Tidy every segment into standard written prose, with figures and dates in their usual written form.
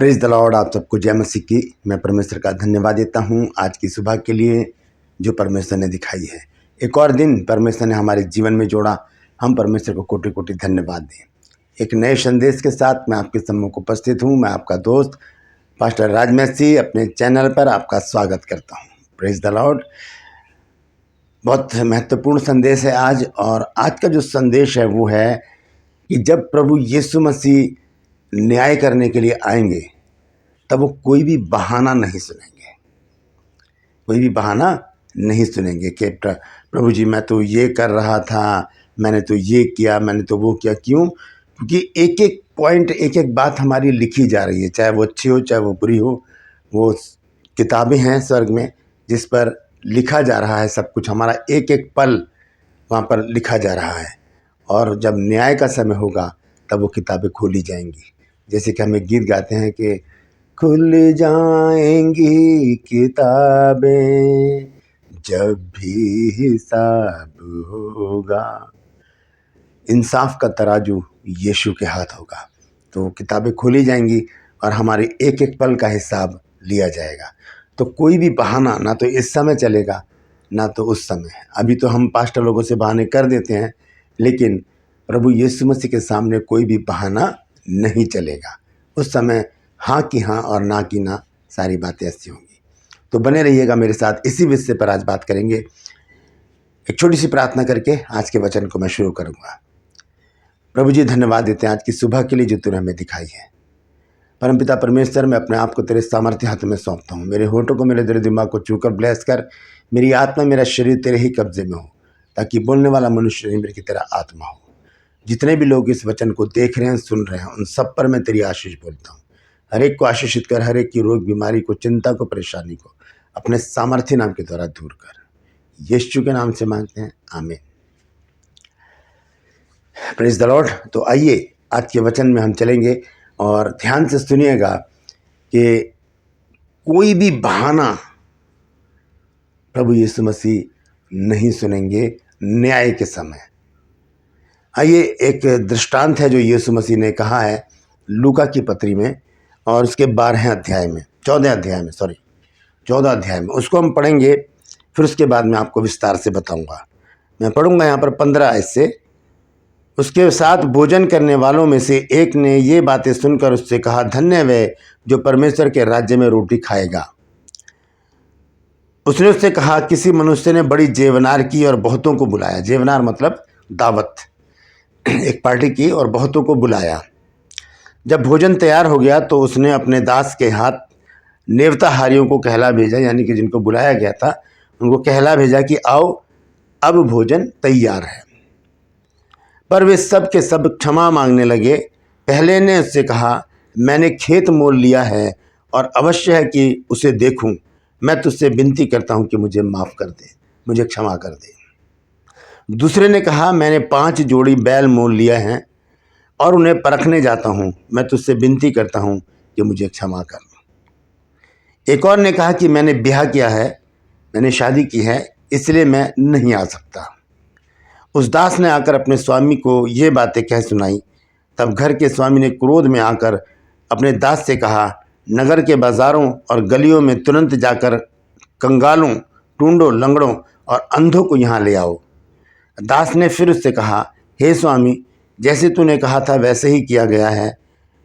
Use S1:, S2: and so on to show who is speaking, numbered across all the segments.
S1: Praise the Lord. आप सबको जय मसीह की। मैं परमेश्वर का धन्यवाद देता हूँ आज की सुबह के लिए जो परमेश्वर ने दिखाई है। एक और दिन परमेश्वर ने हमारे जीवन में जोड़ा। हम परमेश्वर को कोटि कोटि धन्यवाद दें। एक नए संदेश के साथ मैं आपके सम्मुख उपस्थित हूँ। मैं आपका दोस्त पास्टर राज मसीह अपने चैनल पर आपका स्वागत करता हूँ। Praise the Lord. बहुत महत्वपूर्ण संदेश है आज, और आज का जो संदेश है वो है कि जब प्रभु यीशु मसीह न्याय करने के लिए आएंगे तब वो कोई भी बहाना नहीं सुनेंगे। कोई भी बहाना नहीं सुनेंगे कि प्रभु जी मैं तो ये कर रहा था, मैंने तो ये किया, मैंने तो वो किया। क्यों? क्योंकि एक एक पॉइंट, एक एक बात हमारी लिखी जा रही है, चाहे वो अच्छी हो चाहे वो बुरी हो। वो किताबें हैं स्वर्ग में जिस पर लिखा जा रहा है सब कुछ। हमारा एक एक पल वहाँ पर लिखा जा रहा है, और जब न्याय का समय होगा तब वो किताबें खोली जाएंगी। जैसे कि हमें गीत गाते हैं कि खुल जाएंगी किताबें जब भी हिसाब होगा। इंसाफ का तराजू यीशु के हाथ होगा, तो किताबें खोली जाएंगी और हमारे एक एक पल का हिसाब लिया जाएगा। तो कोई भी बहाना ना तो इस समय चलेगा ना तो उस समय। अभी तो हम पास्टर लोगों से बहाने कर देते हैं, लेकिन प्रभु यीशु मसीह के सामने कोई भी बहाना नहीं चलेगा। उस समय हाँ की हाँ और ना की ना, सारी बातें ऐसी होंगी। तो बने रहिएगा मेरे साथ। इसी विषय पर आज बात करेंगे। एक छोटी सी प्रार्थना करके आज के वचन को मैं शुरू करूंगा। प्रभु जी धन्यवाद देते हैं आज की सुबह के लिए जो तूने हमें दिखाई है। परमपिता परमेश्वर, मैं अपने आप को तेरे सामर्थ्य हाथ में सौंपता हूँ। मेरे होठों को, मेरे दिल दिमाग को छूकर ब्लेस कर। मेरी आत्मा, मेरा शरीर तेरे ही कब्जे में हो, ताकि बोलने वाला मनुष्य नहीं मेरी की तेरा आत्मा हो। जितने भी लोग इस वचन को देख रहे हैं, सुन रहे हैं, उन सब पर मैं तेरी आशीष बोलता हूँ। हर एक को आशीषित कर, हर एक की रोग बीमारी को, चिंता को, परेशानी को अपने सामर्थ्य नाम के द्वारा दूर कर। यीशु के नाम से मांगते हैं, आमीन। Praise the Lord. तो आइए आज के वचन में हम चलेंगे और ध्यान से सुनिएगा कि कोई भी बहाना प्रभु यीशु मसीह नहीं सुनेंगे न्याय के समय। आइए, एक दृष्टांत है जो यीशु मसीह ने कहा है लूका की पत्री में, और उसके 14 अध्याय में 14 अध्याय में उसको हम पढ़ेंगे। फिर उसके बाद मैं आपको विस्तार से बताऊंगा। मैं पढ़ूंगा यहाँ पर 15 आयत से। उसके साथ भोजन करने वालों में से एक ने ये बातें सुनकर उससे कहा, धन्य वह जो परमेश्वर के राज्य में रोटी खाएगा। उसने उससे कहा, किसी मनुष्य ने बड़ी जेवनार की और बहुतों को बुलाया। जेवनार मतलब दावत, एक पार्टी की और बहुतों को बुलाया। जब भोजन तैयार हो गया तो उसने अपने दास के हाथ नेवताहारियों को कहला भेजा, यानी कि जिनको बुलाया गया था उनको कहला भेजा कि आओ, अब भोजन तैयार है। पर वे सब के सब क्षमा मांगने लगे। पहले ने उससे कहा, मैंने खेत मोल लिया है और अवश्य है कि उसे देखूं। मैं तुझसे विनती करता हूं कि मुझे माफ़ कर दे, मुझे क्षमा कर दे। दूसरे ने कहा, मैंने 5 जोड़ी बैल मोल लिया है और उन्हें परखने जाता हूं। मैं तुझसे विनती करता हूं कि मुझे क्षमा कर। एक और ने कहा कि मैंने ब्याह किया है, मैंने शादी की है, इसलिए मैं नहीं आ सकता। उस दास ने आकर अपने स्वामी को ये बातें कह सुनाई। तब घर के स्वामी ने क्रोध में आकर अपने दास से कहा, नगर के बाजारों और गलियों में तुरंत जाकर कंगालों, टूंडों, लंगड़ों और अंधों को यहाँ ले आओ। दास ने फिर उससे कहा, हे स्वामी, जैसे तूने कहा था वैसे ही किया गया है,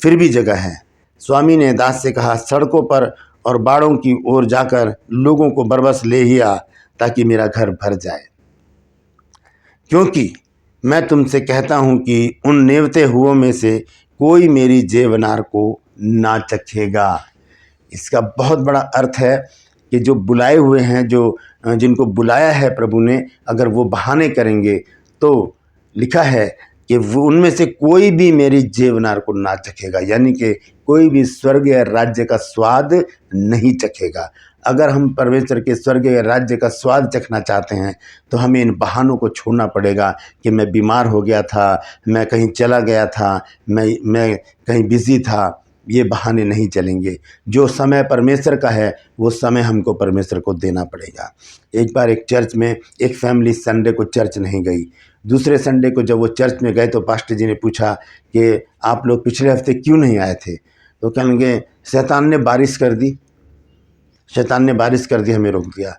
S1: फिर भी जगह है। स्वामी ने दास से कहा, सड़कों पर और बाड़ों की ओर जाकर लोगों को बरबस ले ही आ, ताकि मेरा घर भर जाए। क्योंकि मैं तुमसे कहता हूं कि उन नेवते हुओं में से कोई मेरी जेवनार को ना चखेगा। इसका बहुत बड़ा अर्थ है कि जो बुलाए हुए हैं, जो जिनको बुलाया है प्रभु ने, अगर वो बहाने करेंगे तो लिखा है कि वो उनमें से कोई भी मेरी जेवनार को ना चखेगा, यानी कि कोई भी स्वर्गीय राज्य का स्वाद नहीं चखेगा। अगर हम परमेश्वर के स्वर्गीय राज्य का स्वाद चखना चाहते हैं तो हमें इन बहानों को छोड़ना पड़ेगा कि मैं बीमार हो गया था, मैं कहीं चला गया था, मैं कहीं बिजी था। ये बहाने नहीं चलेंगे। जो समय परमेश्वर का है वो समय हमको परमेश्वर को देना पड़ेगा। एक बार एक चर्च में एक फैमिली संडे को चर्च नहीं गई। दूसरे संडे को जब वो चर्च में गए तो पास्टर जी ने पूछा कि आप लोग पिछले हफ्ते क्यों नहीं आए थे। तो कहेंगे शैतान ने बारिश कर दी, शैतान ने बारिश कर दी, हमें रोक दिया।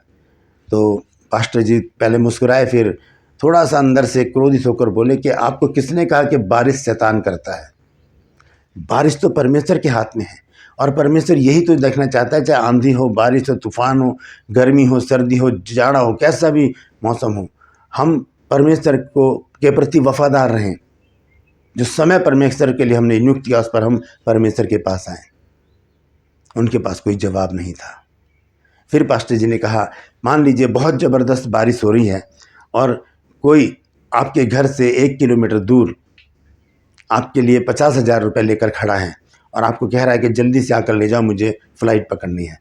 S1: तो पास्टर जी पहले मुस्कुराए, फिर थोड़ा सा अंदर से क्रोधित होकर बोले कि आपको किसने कहा कि बारिश शैतान करता है? बारिश तो परमेश्वर के हाथ में है, और परमेश्वर यही तो देखना चाहता है, चाहे आंधी हो, बारिश हो, तूफान हो, गर्मी हो, सर्दी हो, जाड़ा हो, कैसा भी मौसम हो, हम परमेश्वर को के प्रति वफादार रहें। जो समय परमेश्वर के लिए हमने नियुक्त किया, उस पर हम परमेश्वर के पास आए। उनके पास कोई जवाब नहीं था। फिर पास्टर जी ने कहा, मान लीजिए बहुत ज़बरदस्त बारिश हो रही है और कोई आपके घर से 1 किलोमीटर दूर आपके लिए 50,000 रुपये लेकर खड़ा है और आपको कह रहा है कि जल्दी से आकर ले जाओ, मुझे फ़्लाइट पकड़नी है,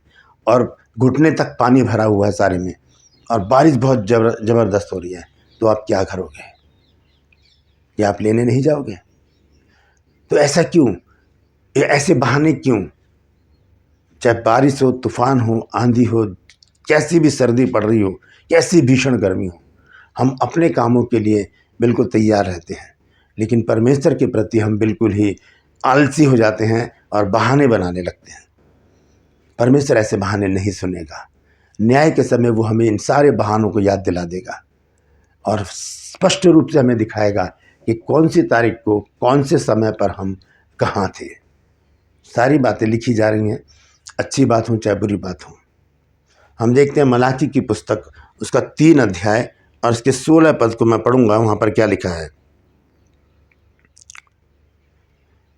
S1: और घुटने तक पानी भरा हुआ है सारे में, और बारिश बहुत ज़बरदस्त हो रही है, तो आप क्या करोगे? क्या आप लेने नहीं जाओगे? तो ऐसा क्यों? ये ऐसे बहाने क्यों? चाहे बारिश हो, तूफान हो, आंधी हो, कैसी भी सर्दी पड़ रही हो, कैसी भीषण गर्मी हो, हम अपने कामों के लिए बिल्कुल तैयार रहते हैं, लेकिन परमेश्वर के प्रति हम बिल्कुल ही आलसी हो जाते हैं और बहाने बनाने लगते हैं। परमेश्वर ऐसे बहाने नहीं सुनेगा। न्याय के समय वो हमें इन सारे बहानों को याद दिला देगा और स्पष्ट रूप से हमें दिखाएगा कि कौन सी तारीख को, कौन से समय पर हम कहाँ थे। सारी बातें लिखी जा रही हैं, अच्छी बात हो चाहे बुरी बात हो। हम देखते हैं मलाकी की पुस्तक, उसका 3 अध्याय और उसके 16 पद को मैं पढ़ूंगा। वहाँ पर क्या लिखा है?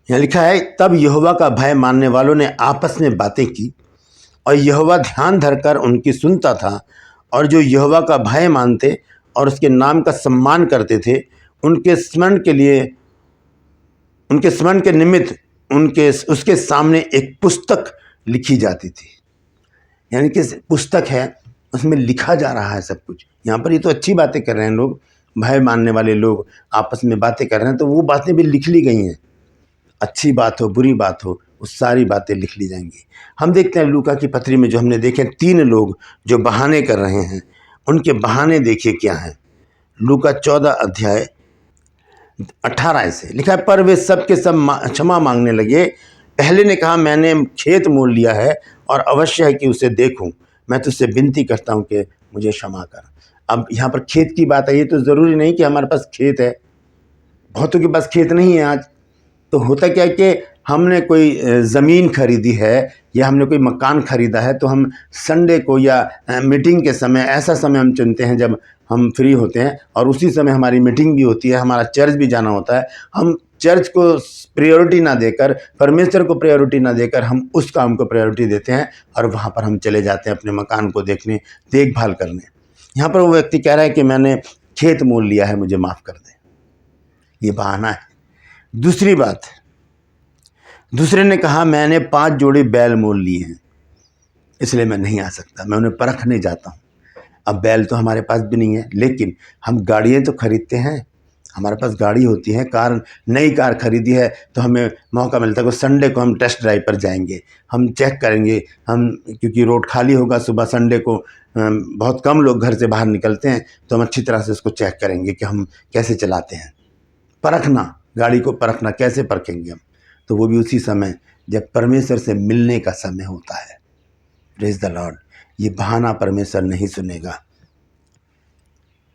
S1: यहाँ लिखा है, तब यहोवा का भय मानने वालों ने आपस में बातें की और यहोवा ध्यान धरकर उनकी सुनता था, और जो यहोवा का भय मानते और उसके नाम का सम्मान करते थे, उनके स्मरण के निमित्त उसके सामने एक पुस्तक लिखी जाती थी। यानी कि पुस्तक है, उसमें लिखा जा रहा है सब कुछ। यहाँ पर ये तो अच्छी बातें कर रहे हैं लोग, भय मानने वाले लोग आपस में बातें कर रहे हैं, तो वो बातें भी लिख ली गई हैं। अच्छी बात हो, बुरी बात हो, वो सारी बातें लिख ली जाएंगी। हम देखते हैं लूका की पत्री में जो हमने देखे 3 लोग जो बहाने कर रहे हैं, उनके बहाने देखिए क्या हैं। लूका 14 अध्याय 18 से लिखा है, पर वे सब के सब क्षमा मांगने लगे। पहले ने कहा, मैंने खेत मोल लिया है और अवश्य है कि उसे देखूं, मैं तुझसे विनती करता हूं कि मुझे क्षमा कर। अब यहाँ पर खेत की बात है, ये तो ज़रूरी नहीं कि हमारे पास खेत है, बहुतों के पास खेत नहीं है आज। तो होता क्या है कि हमने कोई ज़मीन खरीदी है या हमने कोई मकान खरीदा है, तो हम संडे को या मीटिंग के समय, ऐसा समय हम चुनते हैं जब हम फ्री होते हैं, और उसी समय हमारी मीटिंग भी होती है, हमारा चर्च भी जाना होता है। हम चर्च को प्रायोरिटी ना देकर, परमेश्वर को प्रायोरिटी ना देकर, हम उस काम को प्रायोरिटी देते हैं और वहाँ पर हम चले जाते हैं अपने मकान को देखने, देखभाल करने। यहाँ पर वो व्यक्ति कह रहा है कि मैंने खेत मोल लिया है, मुझे माफ़ कर दें। ये बहाना है। दूसरी बात, दूसरे ने कहा, मैंने 5 जोड़ी बैल मोल लिए हैं, इसलिए मैं नहीं आ सकता, मैं उन्हें परखने जाता हूँ। अब बैल तो हमारे पास भी नहीं है, लेकिन हम गाड़ियाँ तो खरीदते हैं, हमारे पास गाड़ी होती है, कार, नई कार खरीदी है तो हमें मौका मिलता है कि संडे को हम टेस्ट ड्राइव पर जाएंगे, हम चेक करेंगे, हम क्योंकि रोड खाली होगा सुबह संडे को, बहुत कम लोग घर से बाहर निकलते हैं, तो हम अच्छी तरह से उसको चेक करेंगे कि हम कैसे चलाते हैं। परखना, गाड़ी को परखना, कैसे परखेंगे हम? तो वो भी उसी समय जब परमेश्वर से मिलने का समय होता है। Praise the Lord. ये बहाना परमेश्वर नहीं सुनेगा।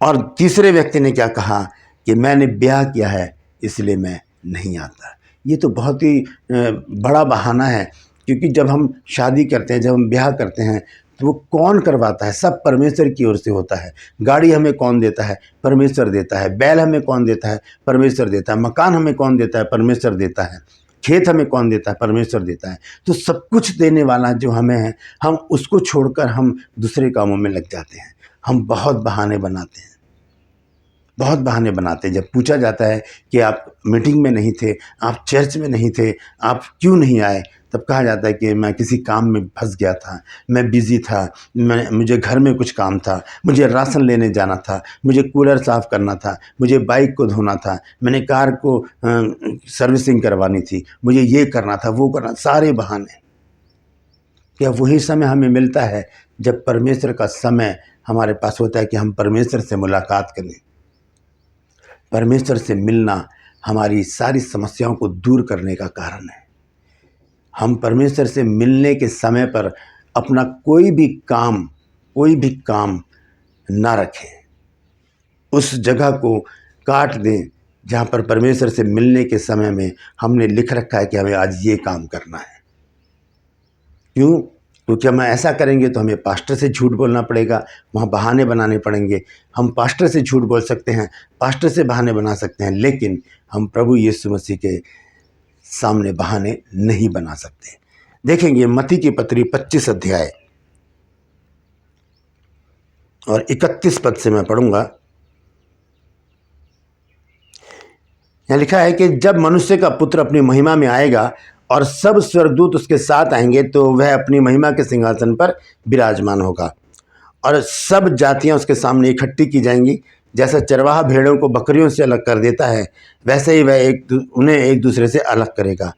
S1: और तीसरे व्यक्ति ने क्या कहा कि मैंने ब्याह किया है इसलिए मैं नहीं आता। ये तो बहुत ही बड़ा बहाना है, क्योंकि जब हम शादी करते हैं, जब हम ब्याह करते हैं, तो वो कौन करवाता है? सब परमेश्वर की ओर से होता है। गाड़ी हमें कौन देता है? परमेश्वर देता है। बैल हमें कौन देता है? परमेश्वर देता है। मकान हमें कौन देता है? परमेश्वर देता है। खेत हमें कौन देता है? परमेश्वर देता है। तो सब कुछ देने वाला जो हमें है, हम उसको छोड़कर हम दूसरे कामों में लग जाते हैं। हम बहुत बहाने बनाते हैं, बहुत बहाने बनाते हैं। जब पूछा जाता है कि आप मीटिंग में नहीं थे, आप चर्च में नहीं थे, आप क्यों नहीं आए, तब कहा जाता है कि मैं किसी काम में फंस गया था, मैं बिज़ी था, मुझे घर में कुछ काम था, मुझे राशन लेने जाना था, मुझे कूलर साफ़ करना था, मुझे बाइक को धोना था, मैंने कार को सर्विसिंग करवानी थी, मुझे ये करना था, वो करना। सारे बहाने। क्या वही समय हमें मिलता है जब परमेश्वर का समय हमारे पास होता है कि हम परमेश्वर से मुलाकात करें? परमेश्वर से मिलना हमारी सारी समस्याओं को दूर करने का कारण है। हम परमेश्वर से मिलने के समय पर अपना कोई भी काम ना रखें, उस जगह को काट दें जहाँ पर परमेश्वर से मिलने के समय में हमने लिख रखा है कि हमें आज ये काम करना है। क्यों? क्योंकि हम ऐसा करेंगे तो हमें पास्टर से झूठ बोलना पड़ेगा, वहाँ बहाने बनाने पड़ेंगे। हम पास्टर से झूठ बोल सकते हैं, पास्टर से बहाने बना सकते हैं, लेकिन हम प्रभु यीशु मसीह के सामने बहाने नहीं बना सकते। देखेंगे मत्ती की पत्री 25 अध्याय और 31 पद से मैं पढ़ूंगा। यहाँ लिखा है कि जब मनुष्य का पुत्र अपनी महिमा में आएगा और सब स्वर्गदूत उसके साथ आएंगे तो वह अपनी महिमा के सिंहासन पर विराजमान होगा और सब जातियां उसके सामने इकट्ठी की जाएंगी। जैसा चरवाहा भेड़ों को बकरियों से अलग कर देता है, वैसे ही वह उन्हें एक दूसरे से अलग करेगा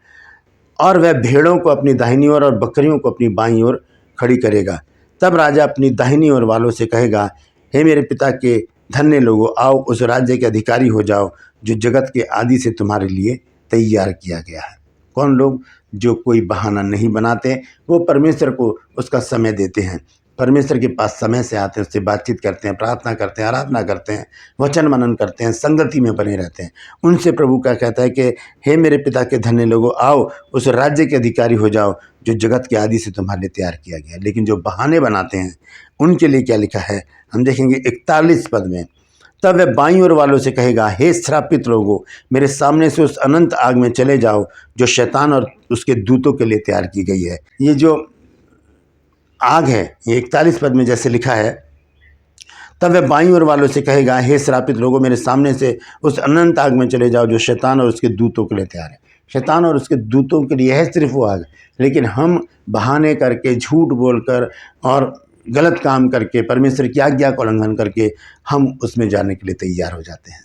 S1: और वह भेड़ों को अपनी दाहिनी ओर और बकरियों को अपनी बाईं ओर खड़ी करेगा। तब राजा अपनी दाहिनी ओर वालों से कहेगा, हे मेरे पिता के धन्य लोगों, आओ उस राज्य के अधिकारी हो जाओ जो जगत के आदि से तुम्हारे लिए तैयार किया गया है। कौन लोग? जो कोई बहाना नहीं बनाते, वो परमेश्वर को उसका समय देते हैं, परमेश्वर के पास समय से आते हैं, उससे बातचीत करते हैं, प्रार्थना करते हैं, आराधना करते हैं, वचन मनन करते हैं, संगति में बने रहते हैं। उनसे प्रभु क्या कहता है कि हे मेरे पिता के धन्य लोगों, आओ उस राज्य के अधिकारी हो जाओ जो जगत के आदि से तुम्हारे लिए तैयार किया गया। लेकिन जो बहाने बनाते हैं उनके लिए क्या लिखा है, हम देखेंगे 41 पद में। तब वह बाईं ओर वालों से कहेगा, हे श्रापित लोगों, मेरे सामने से उस अनंत आग में चले जाओ जो शैतान और उसके दूतों के लिए तैयार की गई है। ये जो आग है, ये 41 पद में जैसे लिखा है, तब वह बाईं ओर वालों से कहेगा, हे श्रापित लोगों, मेरे सामने से उस अनंत आग में चले जाओ जो शैतान और उसके दूतों के लिए तैयार है। शैतान और उसके दूतों के लिए है सिर्फ वो आग, लेकिन हम बहाने करके, झूठ बोलकर और गलत काम करके, परमेश्वर की आज्ञा का उल्लंघन करके हम उसमें जाने के लिए तैयार हो जाते हैं।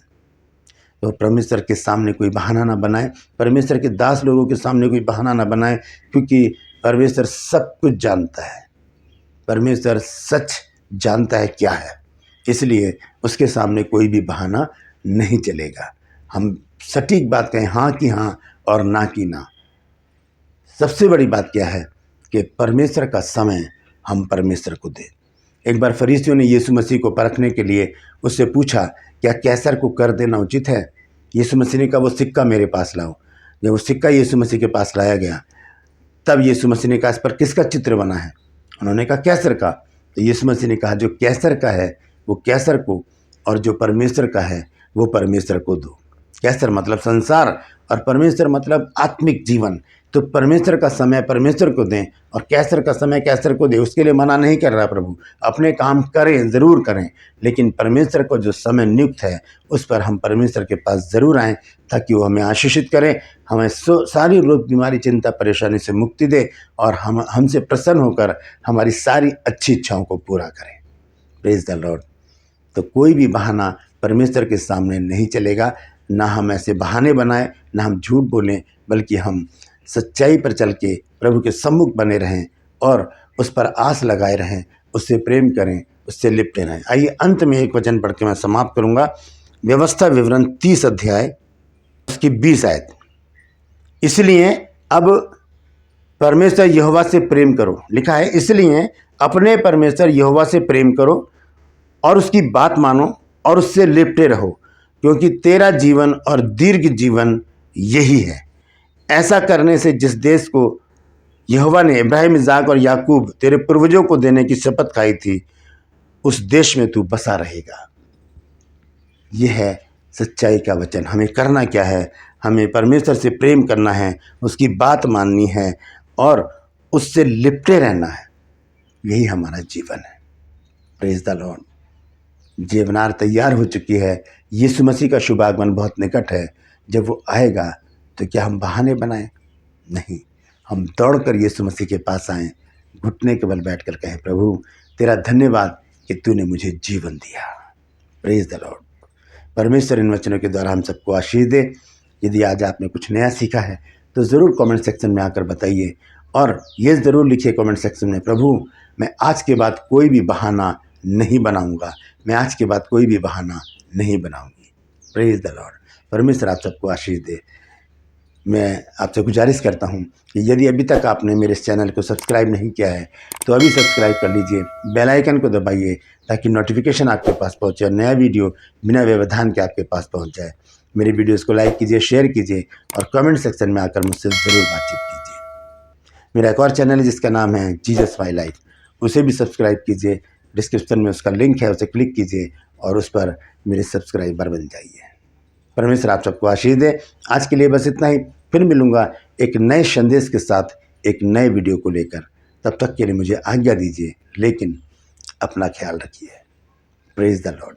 S1: तो परमेश्वर के सामने कोई बहाना ना बनाए, परमेश्वर के दास लोगों के सामने कोई बहाना ना बनाए, क्योंकि परमेश्वर सब कुछ जानता है, परमेश्वर सच जानता है क्या है, इसलिए उसके सामने कोई भी बहाना नहीं चलेगा। हम सटीक बात कहें, हाँ की हाँ और ना की ना। सबसे बड़ी बात क्या है कि परमेश्वर का समय हम परमेश्वर को दें। एक बार फरीसियों ने यीशु मसीह को परखने के लिए उससे पूछा, क्या कैसर को कर देना उचित है? यीशु मसीह ने कहा, वो सिक्का मेरे पास लाओ। जब वो सिक्का यीशु मसीह के पास लाया गया, तब यीशु मसीह ने कहा, इस पर किसका चित्र बना है? उन्होंने कहा, कैसर का। तो यीशु मसीह ने कहा, जो कैसर का है वो कैसर को, और जो परमेश्वर का है वो परमेश्वर को दो। कैसर मतलब संसार और परमेश्वर मतलब आत्मिक जीवन। तो परमेश्वर का समय परमेश्वर को दें और कैसर का समय कैसर को दें। उसके लिए मना नहीं कर रहा प्रभु, अपने काम करें, ज़रूर करें, लेकिन परमेश्वर को जो समय नियुक्त है उस पर हम परमेश्वर के पास ज़रूर आएँ, ताकि वो हमें आशीषित करें, हमें सारी रोग बीमारी चिंता परेशानी से मुक्ति दे और हमसे प्रसन्न होकर हमारी सारी अच्छी इच्छाओं को पूरा करें। Praise the Lord. तो कोई भी बहाना परमेश्वर के सामने नहीं चलेगा। ना हम ऐसे बहाने बनाएं, ना हम झूठ बोलें, बल्कि हम सच्चाई पर चल के प्रभु के सम्मुख बने रहें और उस पर आस लगाए रहें, उससे प्रेम करें, उससे लिपटे रहें। आइए अंत में एक वचन पढ़ के मैं समाप्त करूंगा। व्यवस्था विवरण 30 अध्याय उसकी 20 आयत। इसलिए अब परमेश्वर यहोवा से प्रेम करो, लिखा है, इसलिए अपने परमेश्वर यहोवा से प्रेम करो और उसकी बात मानो और उससे लिपटे रहो, क्योंकि तेरा जीवन और दीर्घ जीवन यही है। ऐसा करने से जिस देश को यहोवा ने इब्राहिम, इसाक और याकूब तेरे पूर्वजों को देने की शपथ खाई थी, उस देश में तू बसा रहेगा। यह है सच्चाई का वचन। हमें करना क्या है? हमें परमेश्वर से प्रेम करना है, उसकी बात माननी है और उससे लिपटे रहना है। यही हमारा जीवन है। Praise the Lord. जीवनार तैयार हो चुकी है। यीशु मसीह का शुभागमन बहुत निकट है। जब वो आएगा तो क्या हम बहाने बनाएं? नहीं, हम दौड़कर यीशु मसीह के पास आएं, घुटने के बल बैठकर कहें, प्रभु तेरा धन्यवाद कि तूने मुझे जीवन दिया। Praise the Lord. परमेश्वर इन वचनों के द्वारा हम सबको आशीष दे। यदि आज आपने कुछ नया सीखा है तो ज़रूर कमेंट सेक्शन में आकर बताइए और ये ज़रूर लिखिए कमेंट सेक्शन में, प्रभु मैं आज के बाद कोई भी बहाना नहीं बनाऊंगा, मैं आज के बाद कोई भी बहाना नहीं बनाऊंगी। Praise the Lord. परमेश्वर आप सबको आशीष दे। मैं आपसे गुजारिश करता हूं कि यदि अभी तक आपने मेरे इस चैनल को सब्सक्राइब नहीं किया है तो अभी सब्सक्राइब कर लीजिए, बेल आइकन को दबाइए ताकि नोटिफिकेशन आपके पास पहुंचे और नया वीडियो बिना व्यवधान के आपके पास पहुंच जाए। मेरी वीडियोस को लाइक कीजिए, शेयर कीजिए और कमेंट सेक्शन में आकर मुझसे ज़रूर बातचीत कीजिए। मेरा एक और चैनल है जिसका नाम है जीसस माय लाइफ, उसे भी सब्सक्राइब कीजिए। डिस्क्रिप्शन में उसका लिंक है, उसे क्लिक कीजिए और उस पर मेरे सब्सक्राइबर बन जाइए। परमेश्वर आप सबको आशीष दे। आज के लिए बस इतना ही। फिर मिलूंगा एक नए संदेश के साथ, एक नए वीडियो को लेकर। तब तक के लिए मुझे आज्ञा दीजिए, लेकिन अपना ख्याल रखिए। Praise the Lord.